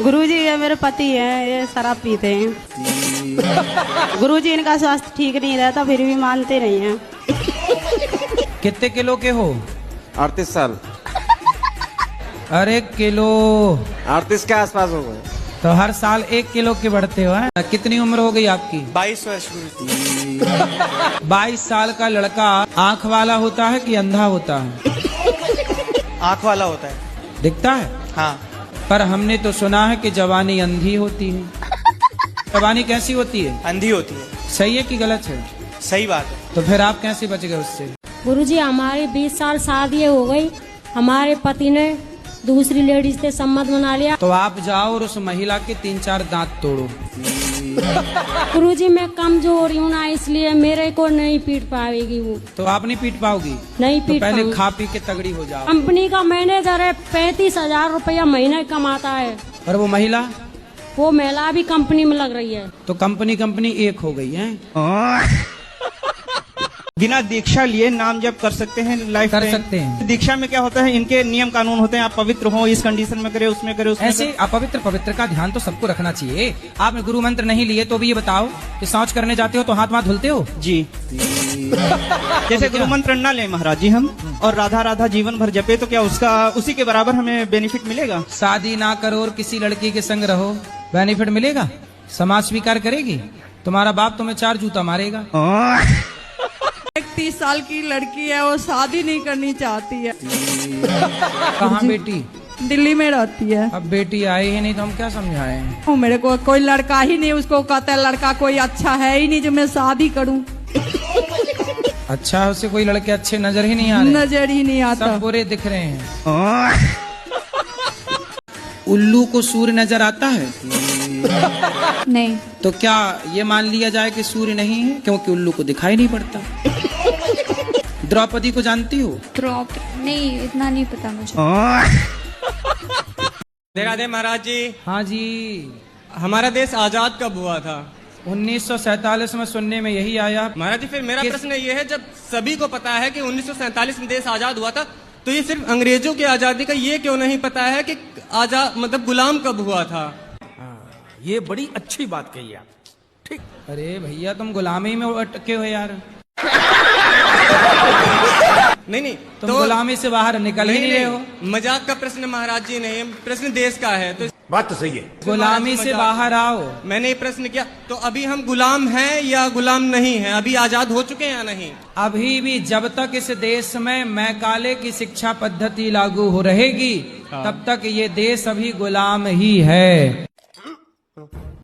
गुरुजी ये मेरे पति हैं, ये शराब पीते हैं। गुरुजी इनका स्वास्थ्य ठीक नहीं रहता, फिर भी मानते नहीं हैं। कितने किलो के हो? 38 साल। अरे किलो 38 के आसपास हो गए। तो हर साल 1 किलो के बढ़ते हो हैं? कितनी उम्र हो गई आपकी? 22 वर्ष हुई। 22 साल का लड़का आंख वाला होता है कि अंधा होता है? आंख वाला होता है। दिखता है? हाँ। पर हमने तो सुना है कि जवानी अंधी होती है। जवानी कैसी होती है? अंधी होती है। सही है कि गलत है? सही बात है। तो फिर आप कैसे बच गए उससे? गुरुजी हमारी 20 साल शादी हो गई, हमारे पति ने दूसरी लेडीज से सम्मत बना लिया। तो आप जाओ और उस महिला के 3-4 दांत तोड़ो। गुरुजी मैं कमजोर हूँ ना, इसलिए मेरे को नहीं पीट पाएगी वो। तो आप नहीं पीट पाओगी? नहीं तो पीट पहले पाऊंगी। खा पी के तगड़ी हो जाओ। कंपनी का मैनेजर है, 35,000 रुपया महीने कमाता है। और वो महिला? वो महिला भी कंपनी में लग रही है। तो कंपनी एक हो गई है। बिना दीक्षा लिए नाम जप कर सकते हैं लाइफ कर टाइम? सकते हैं। दीक्षा में क्या होता है, इनके नियम कानून होते हैं, आप पवित्र हो, इस कंडीशन में करे, उसमें करे, उसमें ऐसे अपवित्र पवित्र का ध्यान तो सबको रखना चाहिए। आपने गुरु मंत्र नहीं लिए तो भी ये बताओ कि शौच करने जाते हो तो हाथ वहां धुलते हो? जी। जैसे गुरु मंत्र ना ले महाराज जी हम, और राधा राधा जीवन भर जपे, तो क्या उसका उसी के बराबर हमें बेनिफिट मिलेगा? शादी ना करो और किसी लड़की के संग रहो, बेनिफिट मिलेगा? समाज स्वीकार करेगी? तुम्हारा बाप तुम्हें 4 जूता मारेगा। एक 30 साल की लड़की है, वो शादी नहीं करनी चाहती है। कहाँ बेटी? दिल्ली में रहती है। अब बेटी आई ही नहीं तो हम क्या समझाएं? मेरे को कोई लड़का ही नहीं, उसको कहता है लड़का कोई अच्छा है ही नहीं जो मैं शादी करूं। अच्छा, उसे कोई लड़के अच्छे नजर ही नहीं आ रहे? नजर ही नहीं आता, सब बुरे दिख रहे हैं। उल्लू को सूर्य नजर आता है? नहीं। तो क्या ये मान लिया जाए कि सूर्य नहीं है क्योंकि उल्लू को दिखाई नहीं पड़ता? द्रौपदी को जानती हो? नहीं, इतना नहीं पता मुझे। राधे महाराज जी। हाँ जी। हमारा देश आजाद कब हुआ था? 1947 में सुनने में यही आया। महाराज जी फिर मेरा प्रश्न ये है, जब सभी को पता है कि 1947 में देश आजाद हुआ था, तो ये सिर्फ अंग्रेजों की आजादी का ये क्यों नहीं पता है कि आजाद मतलब गुलाम कब हुआ था? ये बड़ी अच्छी बात कही आप। ठीक। अरे भैया तुम गुलामी में अटके हो यार। नहीं तुम गुलामी से बाहर निकल ही नहीं रहे हो। मजाक का प्रश्न महाराज जी नहीं, प्रश्न देश का है। तो बात तो सही है। गुलामी से बाहर आओ। मैंने ये प्रश्न किया, तो अभी हम गुलाम हैं या गुलाम नहीं हैं? अभी आजाद हो चुके हैं या नहीं? अभी भी जब तक इस देश में मैकाले की शिक्षा पद्धति लागू हो रहेगी, तब तक ये देश अभी गुलाम ही है।